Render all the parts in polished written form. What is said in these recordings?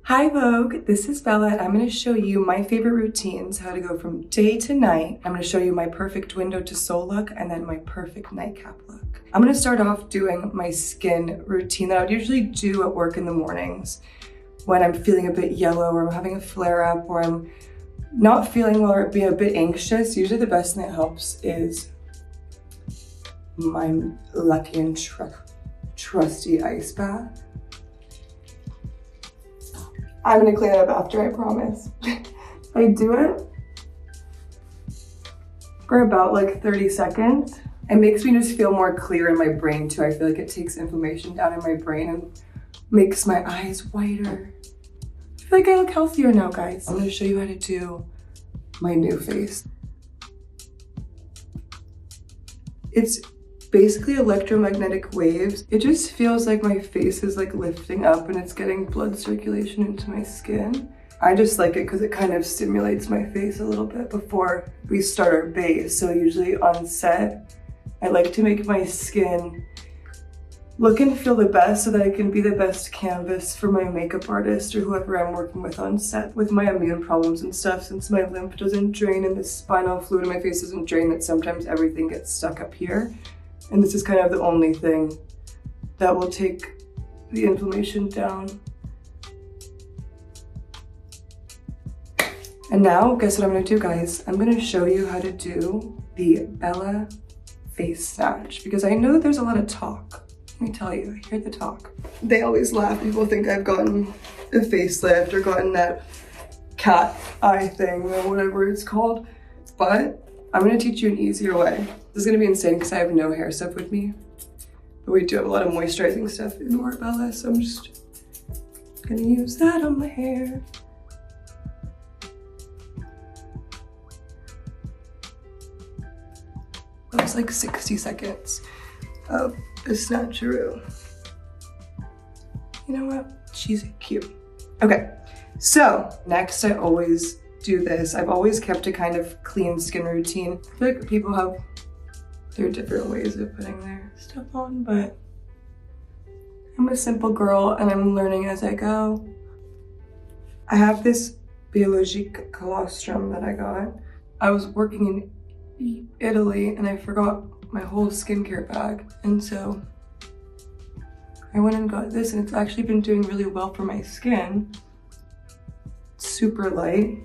Hi Vogue, this is Bella and I'm going to show you my favorite routines, how to go from day to night. I'm going to show you my perfect window to soul look and then my perfect nightcap look. I'm going to start off doing my skin routine that I would usually do at work in the mornings when I'm feeling a bit yellow or I'm having a flare up or I'm not feeling well or being a bit anxious. Usually the best thing that helps is my lucky and trusty ice bath. I'm gonna clean it up after, I promise. I do it for about like 30 seconds. It makes me just feel more clear in my brain too. I feel like it takes inflammation down in my brain and makes my eyes whiter. I feel like I look healthier now, guys. I'm gonna show you how to do my new face. It's basically electromagnetic waves. It just feels like my face is like lifting up and it's getting blood circulation into my skin. I just like it because it kind of stimulates my face a little bit before we start our base. So usually on set, I like to make my skin look and feel the best so that I can be the best canvas for my makeup artist or whoever I'm working with on set. With my immune problems and stuff, since my lymph doesn't drain and the spinal fluid in my face doesn't drain, that sometimes everything gets stuck up here. And this is kind of the only thing that will take the inflammation down. And now, guess what I'm gonna do, guys? I'm gonna show you how to do the Bella face snatch because I know that there's a lot of talk. Let me tell you, I hear the talk. They always laugh. People think I've gotten a facelift or gotten that cat eye thing or whatever it's called, but I'm gonna teach you an easier way. This is gonna be insane because I have no hair stuff with me, but we do have a lot of moisturizing stuff in our Bella, so I'm just gonna use that on my hair. That was like 60 seconds of a snatcheroo. You know what? She's cute. Okay, so next I always do this. I've always kept a kind of clean skin routine. I feel like people have their different ways of putting their stuff on, but I'm a simple girl and I'm learning as I go. I have this Biologique colostrum that I got. I was working in Italy and I forgot my whole skincare bag, and so I went and got this and it's actually been doing really well for my skin. It's super light.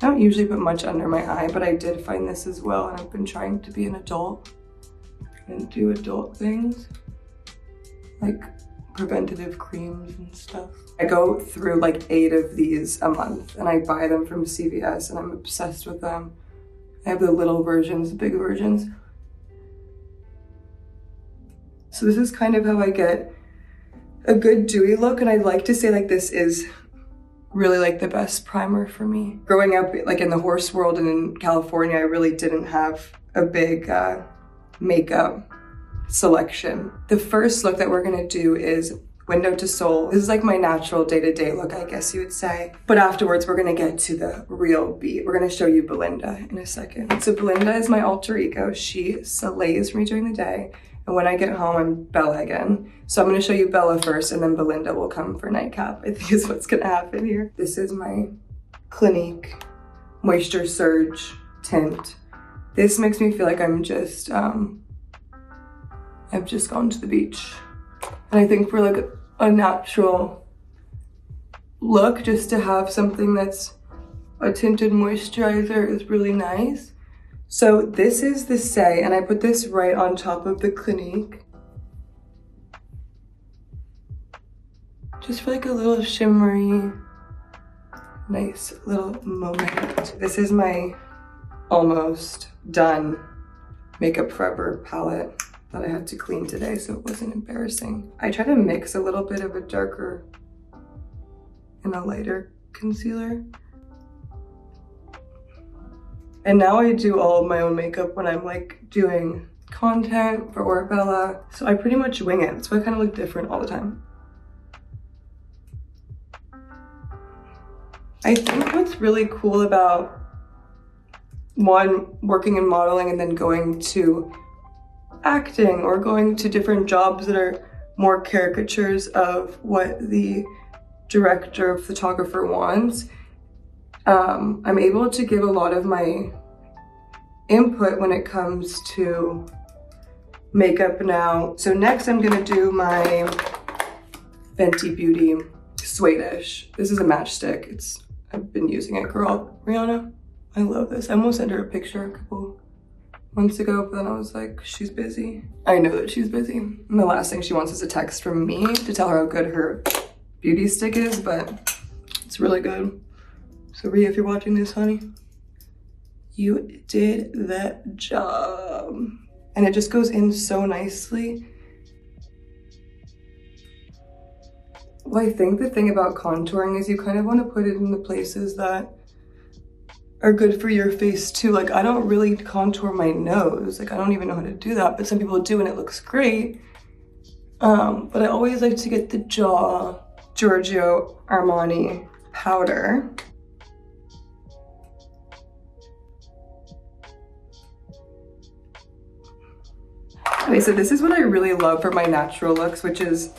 I don't usually put much under my eye, but I did find this as well, and I've been trying to be an adult and do adult things, like preventative creams and stuff. I go through like 8 of these a month, and I buy them from CVS, and I'm obsessed with them. I have the little versions, the big versions. So this is kind of how I get a good dewy look, and I'd like to say like this is really like the best primer for me. Growing up like in the horse world and in California, I really didn't have a big makeup selection. The first look that we're gonna do is window to soul. This is like my natural day-to-day look, I guess you would say. But afterwards, we're gonna get to the real beat. We're gonna show you Belinda in a second. So Belinda is my alter ego. She slays for me during the day. And when I get home, I'm Bella again. So I'm gonna show you Bella first and then Belinda will come for nightcap, I think is what's gonna happen here. This is my Clinique Moisture Surge tint. This makes me feel like I'm just, I've just gone to the beach. And I think for like a natural look, just to have something that's a tinted moisturizer is really nice. So this is the Say, and I put this right on top of the Clinique. Just for like a little shimmery, nice little moment. This is my almost done Makeup Forever palette that I had to clean today, so it wasn't embarrassing. I try to mix a little bit of a darker and a lighter concealer. And now I do all of my own makeup when I'm like doing content for Bella. So I pretty much wing it. So I kind of look different all the time. I think what's really cool about working in modeling and then going to acting or going to different jobs that are more caricatures of what the director, photographer wants. I'm able to give a lot of my input when it comes to makeup now. So next I'm gonna do my Fenty Beauty Swedish. This is a matchstick. I've been using it, girl. Rihanna, I love this. I almost sent her a picture a couple months ago, but then I was like, she's busy. I know that she's busy. And the last thing she wants is a text from me to tell her how good her beauty stick is, but it's really good. So Rhea, if you're watching this, honey, you did the job. And it just goes in so nicely. Well, I think the thing about contouring is you kind of want to put it in the places that are good for your face too. Like, I don't really contour my nose. Like, I don't even know how to do that, but some people do and it looks great. But I always like to get the Giorgio Armani powder. Okay, so this is what I really love for my natural looks, which is,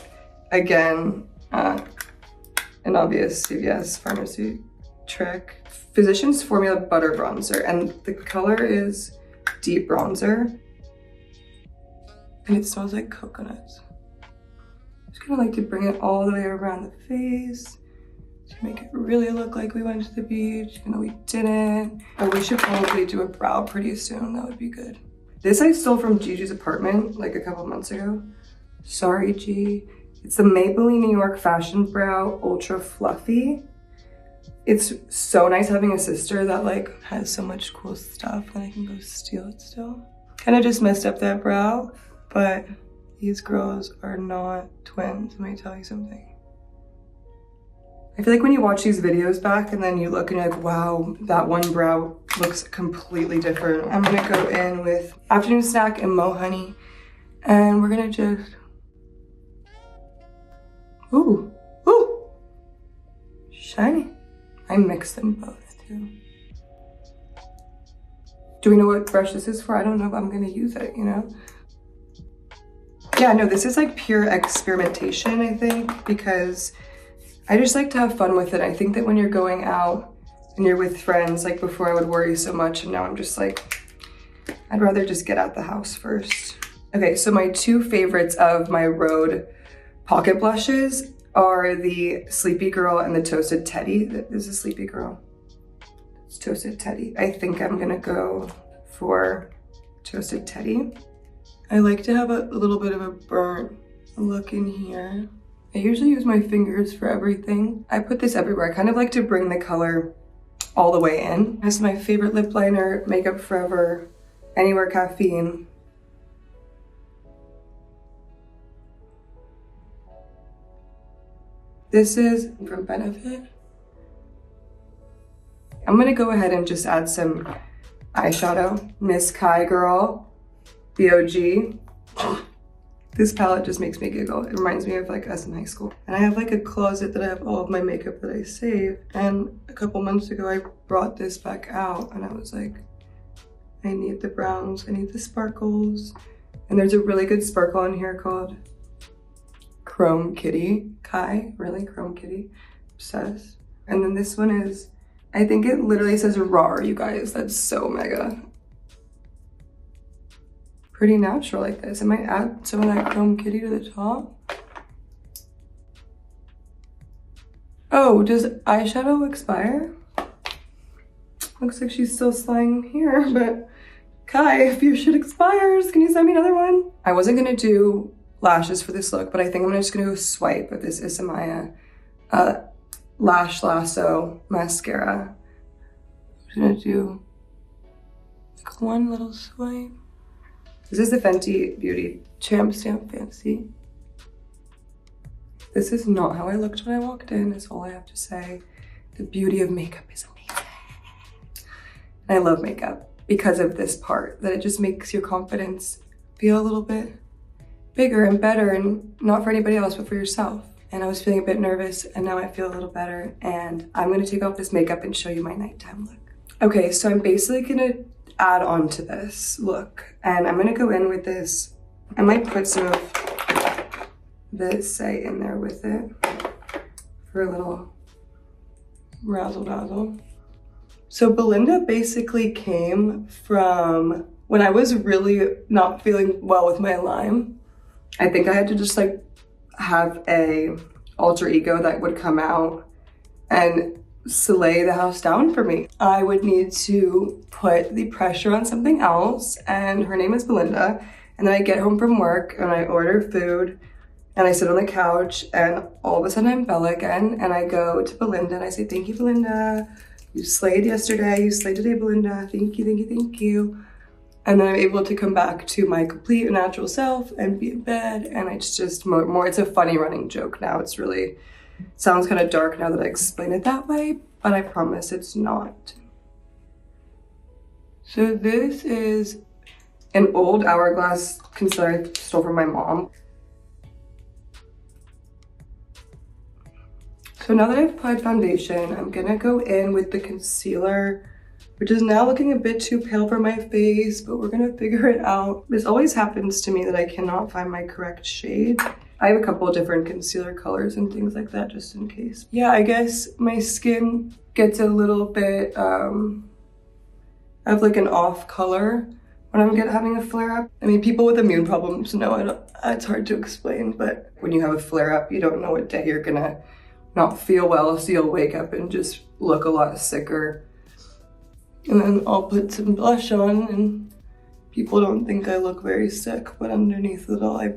again, an obvious CVS pharmacy trick. Physicians Formula Butter Bronzer, and the color is Deep Bronzer. And it smells like coconuts. Just kind of like to bring it all the way around the face to make it really look like we went to the beach, even though we didn't. But we should probably do a brow pretty soon. That would be good. This I stole from Gigi's apartment like a couple months ago. Sorry, G. It's the Maybelline New York Fashion Brow Ultra Fluffy. It's so nice having a sister that like has so much cool stuff and I can go steal it still. Kind of just messed up that brow, but these girls are not twins. Let me tell you something. I feel like when you watch these videos back and then you look and you're like, wow, that one brow looks completely different. I'm gonna go in with Afternoon Snack and Mo Honey, and we're gonna just, ooh, shiny. I mix them both too. Do we know what brush this is for? I don't know, but I'm gonna use it, you know? Yeah, no, this is like pure experimentation, I think, because I just like to have fun with it. I think that when you're going out and you're with friends, like before I would worry so much, and now I'm just like, I'd rather just get out the house first. Okay, so my two favorites of my Rhode pocket blushes are the Sleepy Girl and the Toasted Teddy. This is Sleepy Girl. It's Toasted Teddy. I think I'm gonna go for Toasted Teddy. I like to have a little bit of a burnt look in here. I usually use my fingers for everything. I put this everywhere. I kind of like to bring the color all the way in. This is my favorite lip liner, Makeup Forever, Anywhere Caffeine. This is from Benefit. I'm gonna go ahead and just add some eyeshadow. Miss Kai Girl, the OG. This palette just makes me giggle. It reminds me of like us in high school. And I have like a closet that I have all of my makeup that I save. And a couple months ago, I brought this back out and I was like, I need the browns, I need the sparkles. And there's a really good sparkle in here called Chrome Kitty. Kai, really? Chrome Kitty? Obsessed. And then this one is, I think it literally says RAR, you guys. That's so mega. Pretty natural like this. I might add some of that Chrome Kitty to the top. Oh, does eyeshadow expire? Looks like she's still sliding here, but Kai, if your shit expires, can you send me another one? I wasn't gonna do lashes for this look, but I think I'm just gonna go swipe with this Isamaya Lash Lasso mascara. I'm just gonna do like one little swipe. This is the Fenty Beauty Champ Stamp Fancy. This is not how I looked when I walked in, is all I have to say. The beauty of makeup is amazing. And I love makeup because of this part, that it just makes your confidence feel a little bit bigger and better, and not for anybody else, but for yourself. And I was feeling a bit nervous and now I feel a little better, and I'm gonna take off this makeup and show you my nighttime look. Okay, so I'm basically gonna add on to this look, and I'm gonna go in with this. I might put some of this, say, in there with it for a little razzle dazzle. So Belinda basically came from when I was really not feeling well with my Lyme. I think I had to just like have a alter ego that would come out and slay the house down for me. I would need to put the pressure on something else, and her name is Belinda. And then I get home from work and I order food and I sit on the couch and all of a sudden I'm Bella again, and I go to Belinda and I say, thank you, Belinda. You slayed yesterday, you slayed today, Belinda. Thank you, thank you, thank you. And then I'm able to come back to my complete and natural self and be in bed. And it's just more, it's a funny running joke now. It's really, sounds kind of dark now that I explain it that way, but I promise it's not. So this is an old hourglass concealer I stole from my mom. So now that I've applied foundation, I'm gonna go in with the concealer, which is now looking a bit too pale for my face, but we're gonna figure it out. This always happens to me that I cannot find my correct shade. I have a couple of different concealer colors and things like that just in case. Yeah, I guess my skin gets a little bit of like an off color when I'm having a flare-up. I mean, people with immune problems know it's hard to explain, but when you have a flare-up, you don't know what day you're gonna not feel well, so you'll wake up and just look a lot sicker. And then I'll put some blush on and people don't think I look very sick, but underneath it all, I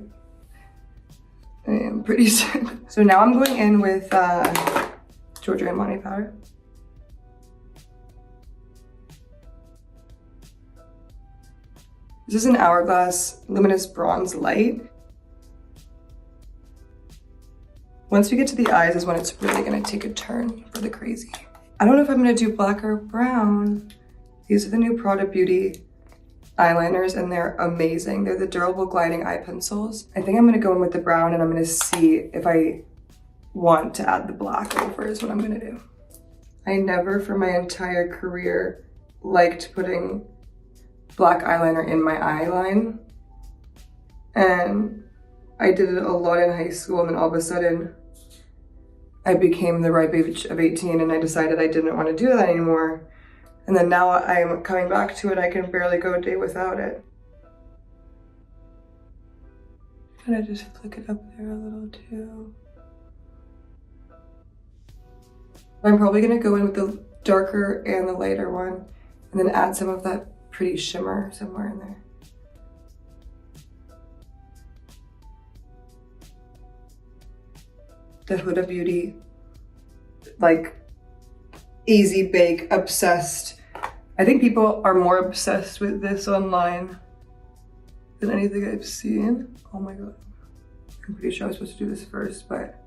am pretty sick. So now I'm going in with Giorgio Armani powder. This is an Hourglass Luminous Bronze Light. Once we get to the eyes is when it's really gonna take a turn for the crazy. I don't know if I'm gonna do black or brown. These are the new Prada Beauty eyeliners and they're amazing. They're the durable gliding eye pencils. I think I'm gonna go in with the brown and I'm gonna see if I want to add the black over is what I'm gonna do. I never for my entire career liked putting black eyeliner in my eye line. And I did it a lot in high school and then all of a sudden I became the ripe age of 18 and I decided I didn't want to do that anymore. And then now I'm coming back to it, I can barely go a day without it. Can I just flick it up there a little too? I'm probably gonna go in with the darker and the lighter one and then add some of that pretty shimmer somewhere in there. The Huda Beauty, like easy bake, obsessed. I think people are more obsessed with this online than anything I've seen. Oh my God. I'm pretty sure I was supposed to do this first, but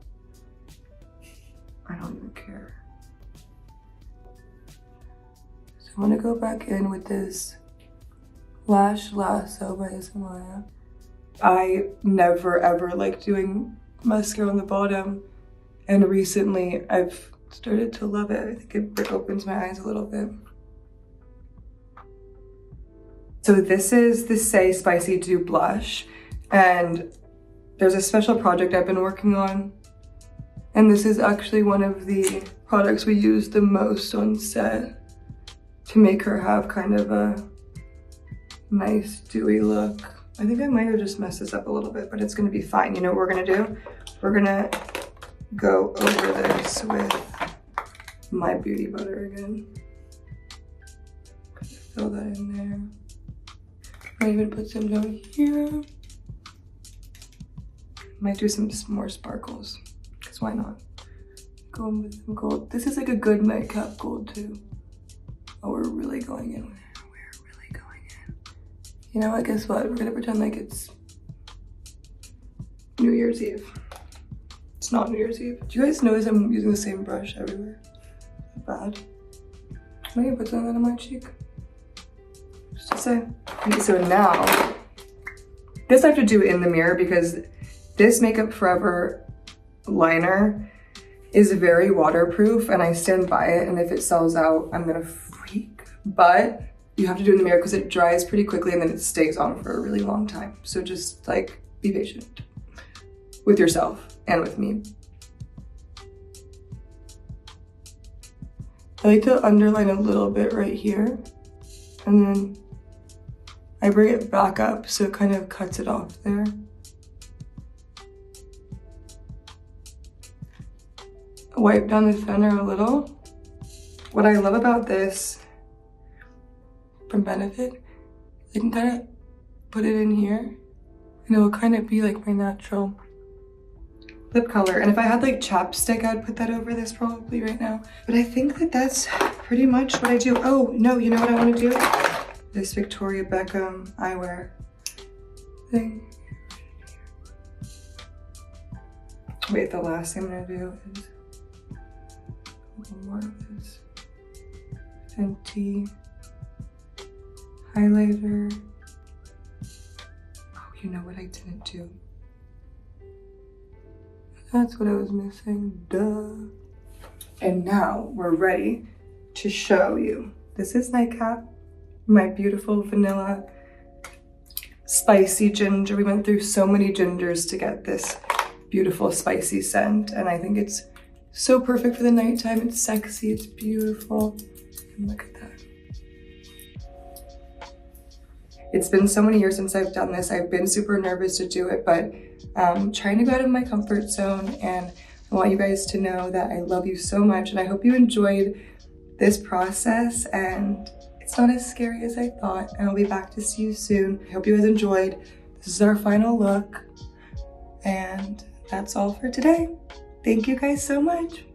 I don't even care. So I'm gonna go back in with this Lash Lasso by Ismaya. I never ever liked doing mascara on the bottom, and recently I've started to love it. I think it opens my eyes a little bit. So this is the Say Spicy Dew blush, and there's a special project I've been working on, and this is actually one of the products we use the most on set to make her have kind of a nice dewy look. I think I might have just messed this up a little bit, but it's gonna be fine. You know what we're gonna do? We're gonna go over this with my beauty butter again. Fill that in there. Might even put some down here. Might do some more sparkles, because why not? Go in with some gold. This is like a good nightcap gold too. Oh, we're really going in there. You know what, guess what? We're gonna pretend like it's New Year's Eve. It's not New Year's Eve. Do you guys notice I'm using the same brush everywhere? Bad. Am I gonna put something on my cheek? Just to say. Okay, so now, this I have to do in the mirror because this Makeup Forever liner is very waterproof and I stand by it, and if it sells out, I'm gonna freak. But you have to do it in the mirror because it dries pretty quickly and then it stays on for a really long time. So just like, be patient with yourself and with me. I like to underline a little bit right here, and then I bring it back up so it kind of cuts it off there. Wipe down the center a little. What I love about this from Benefit, I can kind of put it in here and it will kind of be like my natural lip color. And if I had like chapstick, I'd put that over this probably right now. But I think that that's pretty much what I do. Oh no, you know what I want to do? This Victoria Beckham eyewear thing. Wait, the last thing I'm gonna do is a little more of this Fenty highlighter. Oh, you know what I didn't do? That's what I was missing, duh. And now we're ready to show you. This is Nightcap, my beautiful vanilla spicy ginger. We went through so many gingers to get this beautiful spicy scent, and I think it's so perfect for the nighttime. It's sexy, it's beautiful, and look at that. It's been so many years since I've done this. I've been super nervous to do it, but trying to go out of my comfort zone, and I want you guys to know that I love you so much, and I hope you enjoyed this process, and it's not as scary as I thought, and I'll be back to see you soon. I hope you guys enjoyed. This is our final look, and that's all for today. Thank you guys so much.